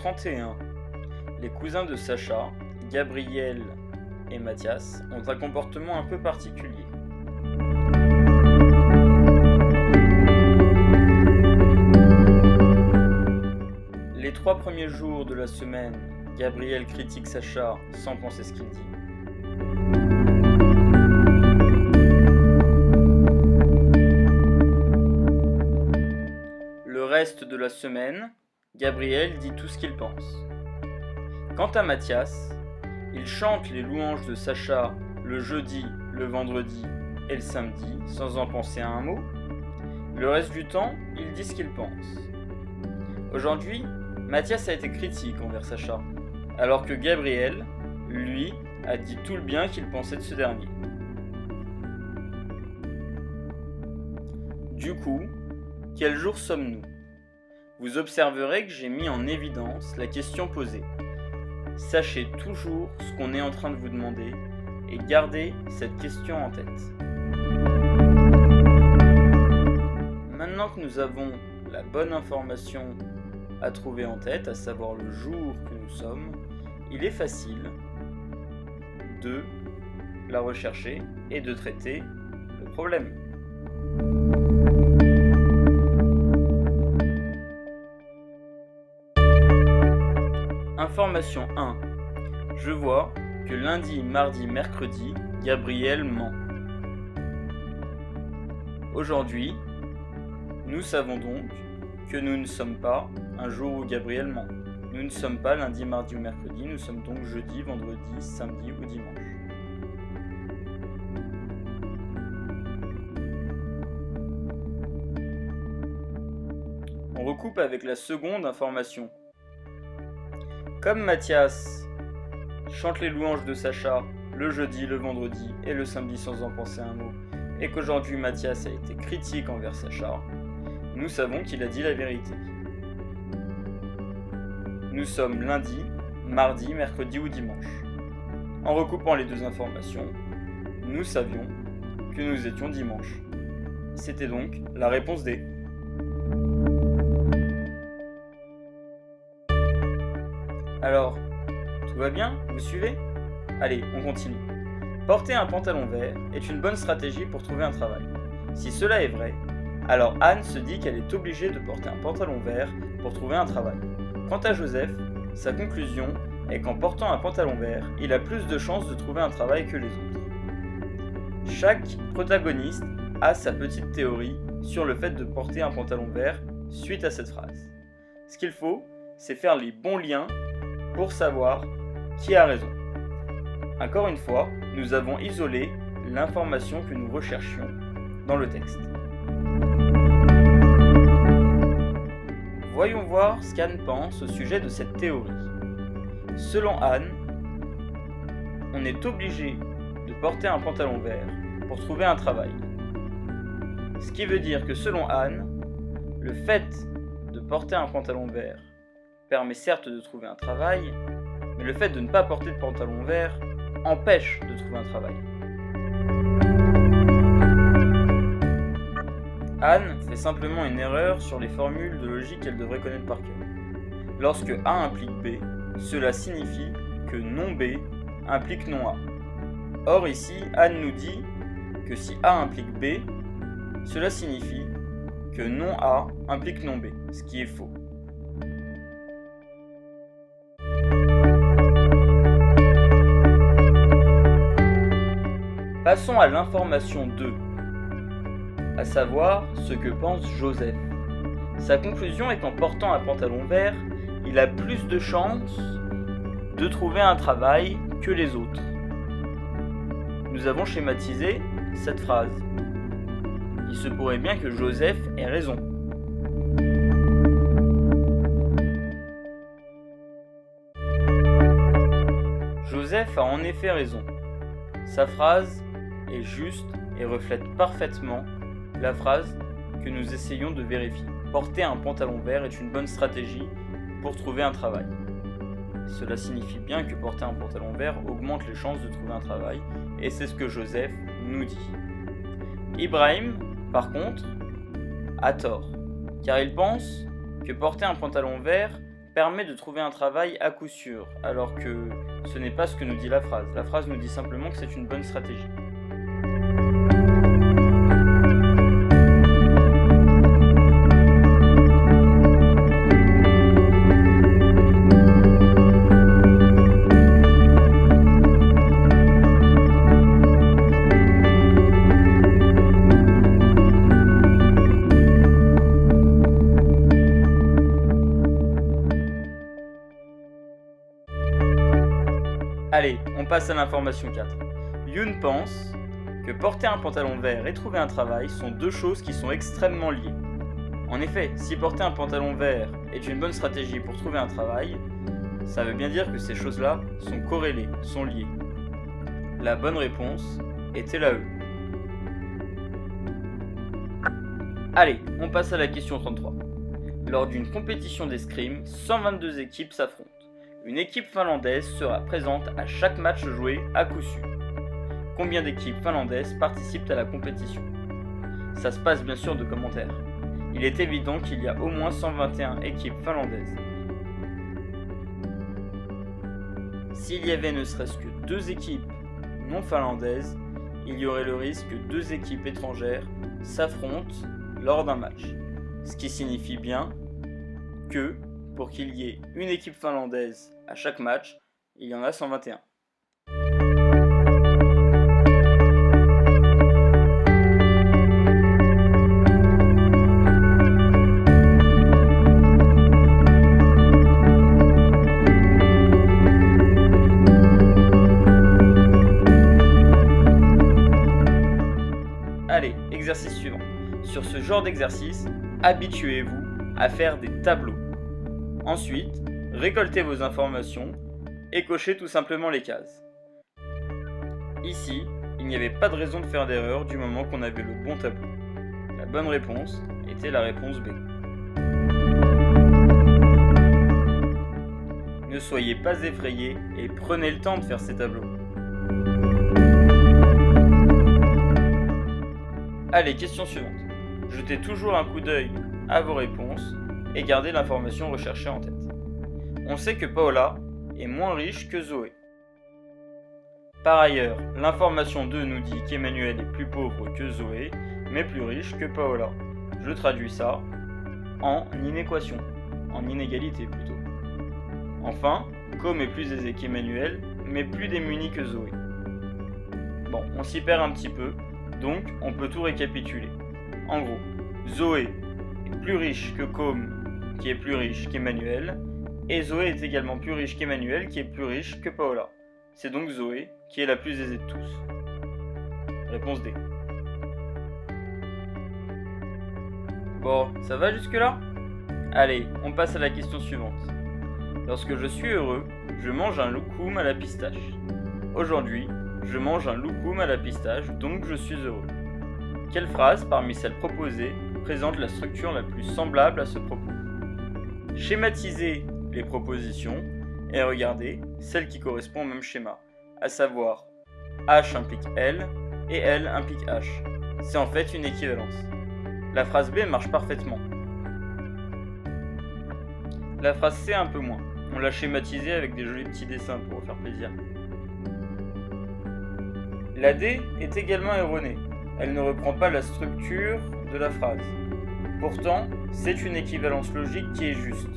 31. Les cousins de Sacha, Gabriel et Mathias, ont un comportement un peu particulier. Les 3 premiers jours de la semaine, Gabriel critique Sacha sans penser ce qu'il dit. Le reste de la semaine, Gabriel dit tout ce qu'il pense. Quant à Mathias, il chante les louanges de Sacha le jeudi, le vendredi et le samedi sans en penser à un mot. Le reste du temps, il dit ce qu'il pense. Aujourd'hui, Mathias a été critique envers Sacha, alors que Gabriel, lui, a dit tout le bien qu'il pensait de ce dernier. Du coup, quel jour sommes-nous ? Vous observerez que j'ai mis en évidence la question posée. Sachez toujours ce qu'on est en train de vous demander et gardez cette question en tête. Maintenant que nous avons la bonne information à trouver en tête, à savoir le jour que nous sommes, il est facile de la rechercher et de traiter le problème. Information 1. Je vois que lundi, mardi, mercredi, Gabriel ment. Aujourd'hui, nous savons donc que nous ne sommes pas un jour où Gabriel ment. Nous ne sommes pas lundi, mardi ou mercredi, nous sommes donc jeudi, vendredi, samedi ou dimanche. On recoupe avec la seconde information. Comme Mathias chante les louanges de Sacha le jeudi, le vendredi et le samedi sans en penser un mot, et qu'aujourd'hui Mathias a été critique envers Sacha, nous savons qu'il a dit la vérité. Nous sommes lundi, mardi, mercredi ou dimanche. En recoupant les deux informations, nous savions que nous étions dimanche. C'était donc la réponse D. Alors, tout va bien ? Vous suivez ? Allez, on continue. Porter un pantalon vert est une bonne stratégie pour trouver un travail. Si cela est vrai, alors Anne se dit qu'elle est obligée de porter un pantalon vert pour trouver un travail. Quant à Joseph, sa conclusion est qu'en portant un pantalon vert, il a plus de chances de trouver un travail que les autres. Chaque protagoniste a sa petite théorie sur le fait de porter un pantalon vert suite à cette phrase. Ce qu'il faut, c'est faire les bons liens pour savoir qui a raison. Encore une fois, nous avons isolé l'information que nous recherchions dans le texte. Voyons voir ce qu'Anne pense au sujet de cette théorie. Selon Anne, on est obligé de porter un pantalon vert pour trouver un travail. Ce qui veut dire que selon Anne, le fait de porter un pantalon vert permet certes de trouver un travail, mais le fait de ne pas porter de pantalon vert empêche de trouver un travail. Anne fait simplement une erreur sur les formules de logique qu'elle devrait connaître par cœur. Lorsque A implique B, cela signifie que non B implique non A. Or ici, Anne nous dit que si A implique B, cela signifie que non A implique non B, ce qui est faux. Passons à l'information 2, à savoir ce que pense Joseph. Sa conclusion est qu'en portant un pantalon vert, il a plus de chances de trouver un travail que les autres. Nous avons schématisé cette phrase. Il se pourrait bien que Joseph ait raison. Joseph a en effet raison. Sa phrase est juste et reflète parfaitement la phrase que nous essayons de vérifier. Porter un pantalon vert est une bonne stratégie pour trouver un travail. Cela signifie bien que porter un pantalon vert augmente les chances de trouver un travail, et c'est ce que Joseph nous dit. Ibrahim, par contre, a tort, car il pense que porter un pantalon vert permet de trouver un travail à coup sûr, alors que ce n'est pas ce que nous dit la phrase. La phrase nous dit simplement que c'est une bonne stratégie. Allez, on passe à l'information 4. Yoon pense que porter un pantalon vert et trouver un travail sont deux choses qui sont extrêmement liées. En effet, si porter un pantalon vert est une bonne stratégie pour trouver un travail, ça veut bien dire que ces choses-là sont corrélées, sont liées. La bonne réponse était la E. Allez, on passe à la question 33. Lors d'une compétition d'escrime, 122 équipes s'affrontent. Une équipe finlandaise sera présente à chaque match joué à coup sûr. Combien d'équipes finlandaises participent à la compétition? Ça se passe bien sûr de commentaires. Il est évident qu'il y a au moins 121 équipes finlandaises. S'il y avait ne serait-ce que 2 équipes non finlandaises, il y aurait le risque que 2 équipes étrangères s'affrontent lors d'un match. Ce qui signifie bien que, pour qu'il y ait une équipe finlandaise à chaque match, il y en a 121. Allez, exercice suivant. Sur ce genre d'exercice, habituez-vous à faire des tableaux. Ensuite, récoltez vos informations et cochez tout simplement les cases. Ici, il n'y avait pas de raison de faire d'erreur du moment qu'on avait le bon tableau. La bonne réponse était la réponse B. Ne soyez pas effrayés et prenez le temps de faire ces tableaux. Allez, question suivante. Jetez toujours un coup d'œil à vos réponses et gardez l'information recherchée en tête. On sait que Paola est moins riche que Zoé. Par ailleurs, l'information 2 nous dit qu'Emmanuel est plus pauvre que Zoé, mais plus riche que Paola. Je traduis ça en inéquation, en inégalité plutôt. Enfin, Com est plus aisé qu'Emmanuel, mais plus démuni que Zoé. Bon, on s'y perd un petit peu, donc on peut tout récapituler. En gros, Zoé est plus riche que Com, qui est plus riche qu'Emmanuel, et Zoé est également plus riche qu'Emmanuel, qui est plus riche que Paola. C'est donc Zoé qui est la plus aisée de tous. Réponse D. Bon, ça va jusque-là? Allez, on passe à la question suivante. Lorsque je suis heureux, je mange un loukoum à la pistache. Aujourd'hui, je mange un loukoum à la pistache, donc je suis heureux. Quelle phrase parmi celles proposées présente la structure la plus semblable à ce propos? Schématisez les propositions et regardez celle qui correspond au même schéma, à savoir H implique L et L implique H. C'est en fait une équivalence. La phrase B marche parfaitement. La phrase C un peu moins. On l'a schématisée avec des jolis petits dessins pour vous faire plaisir. La D est également erronée. Elle ne reprend pas la structure de la phrase. Pourtant, c'est une équivalence logique qui est juste.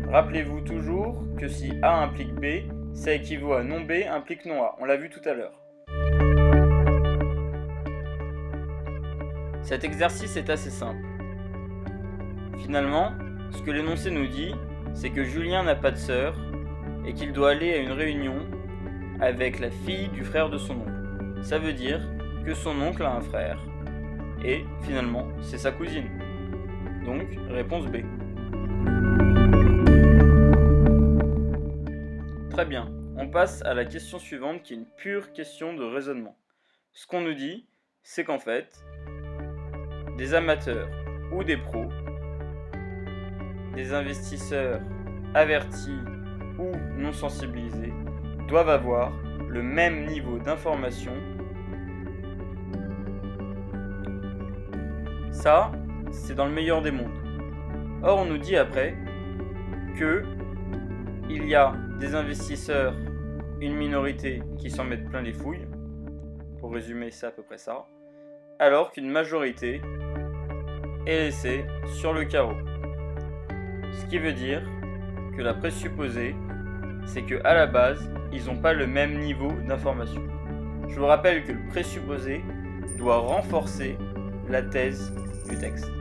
Rappelez-vous toujours que si A implique B, ça équivaut à non B implique non A. On l'a vu tout à l'heure. Cet exercice est assez simple. Finalement, ce que l'énoncé nous dit, c'est que Julien n'a pas de sœur et qu'il doit aller à une réunion avec la fille du frère de son oncle. Ça veut dire que son oncle a un frère et finalement c'est sa cousine. Donc réponse B. Très bien, on passe à la question suivante qui est une pure question de raisonnement. Ce qu'on nous dit, c'est qu'en fait, des amateurs ou des pros, des investisseurs avertis ou non sensibilisés doivent avoir le même niveau d'information. Ça, c'est dans le meilleur des mondes. Or, on nous dit après que il y a des investisseurs, une minorité qui s'en mettent plein les fouilles, pour résumer c'est à peu près ça, alors qu'une majorité est laissée sur le carreau. Ce qui veut dire que la présupposée, c'est qu'à la base, ils n'ont pas le même niveau d'information. Je vous rappelle que le présupposé doit renforcer la thèse du texte.